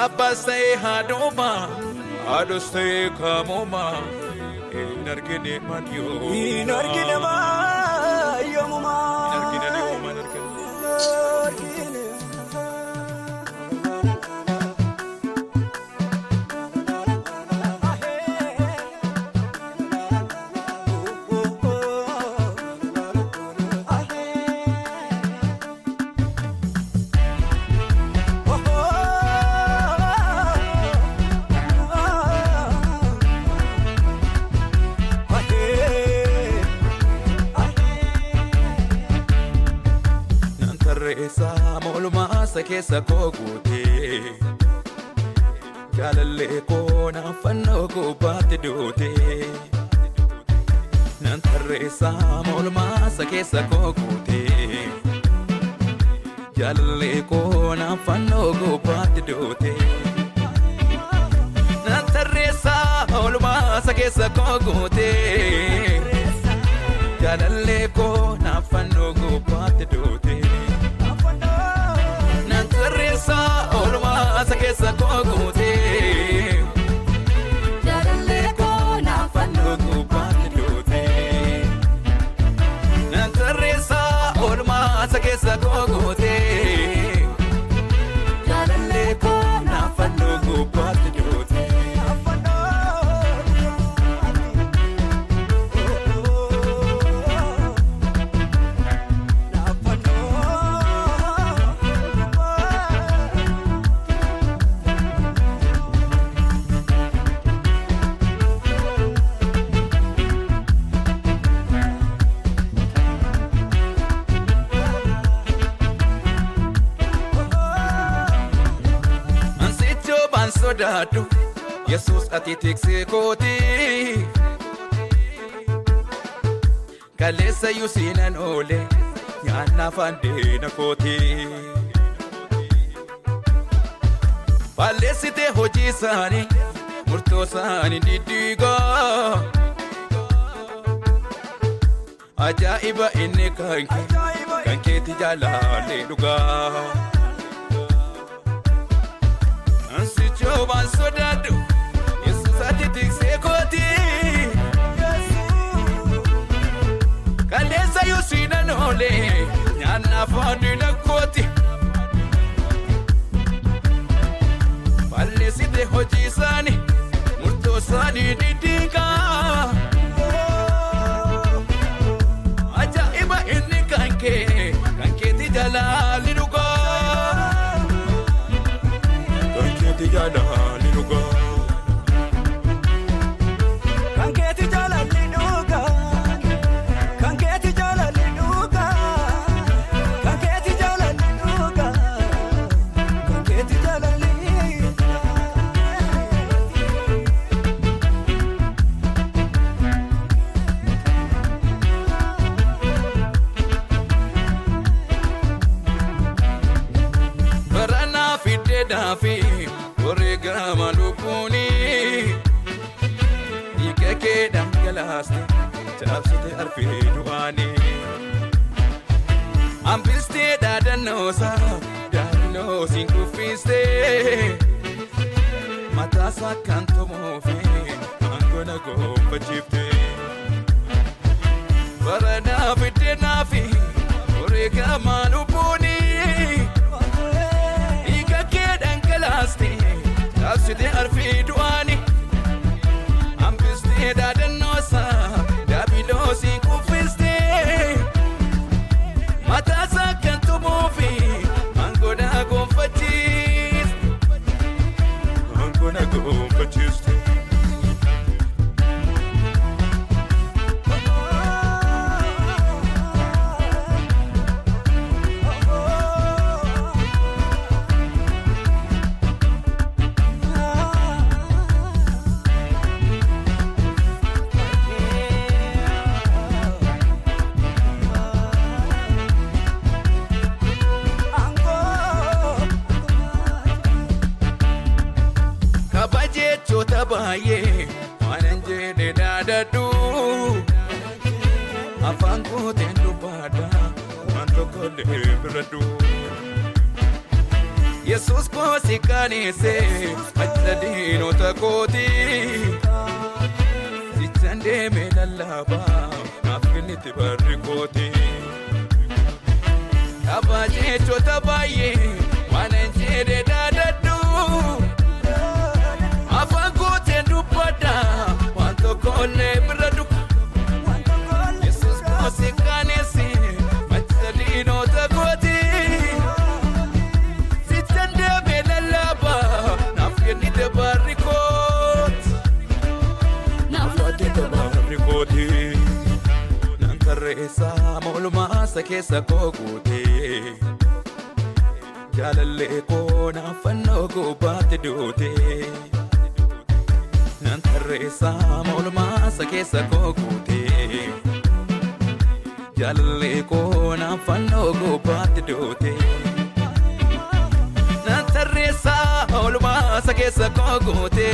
Abbasay hadoma adostay kamoma inargine man yo inargine ma yomuma inargine yoma inargine Keessa kookute jaalallee koona fannoo gubbaatti duute nan tarreessaa molmaasa keessa kookute jaalallee koona fannoo gubbaatti duute nan tarreessaa molmaasa keessa kookute jaalallee koona fannoo gubbaatti duute olma sakesa kogote jaralle kona fanno gubate dote nantaresa olma sakesa kogote jaralle kona fanno gubate dote sodadu Jesus ati tikse koti kalesa yusinan ole yana fande na koti palesite hoji sani murto sani didiga ajaiba inni kanke tijalale duga Joban sodadu Jesus ati tikse koti kalesa yusina nole nyana fandi na koti palesite hoji sani murto sani didiga aja iba inni kanke ti jalali duga Jala linuga kanketi jala linuga kanketi jala linuga kanketi jala linuga kanketi jala linuga barana fide dafi Orega malukuni Ikeke damgalaste Chapsite arfi duani Ambiste dadanosa Dadanosin kufiste Matasa kanto mofi Angona gomba chifte Barana fite nafi Orega malukuni Ikeke damgalaste Site arfi duani ambiste dadanosa dabilosi kufiste matasa kanto mofi angona gomfachis baye wananje de dadadu afangu tendu pada mantoko le bradu Yesus ko si kanise ajladino takoti si chande me lalaba nafiniti barikoti abaje chota baye wanenje de dadadu afagote dupada wanto kole bradu Yesus ko si kanise ajladino takoti Nantarreessa molmaasa keessa kookute jaalallee koo naafannoo gubbaatti duute Nantarreessa molmaasa keessa kookute jaalallee koo naafannoo gubbaatti duute Nantarreessa molmaasa keessa kookute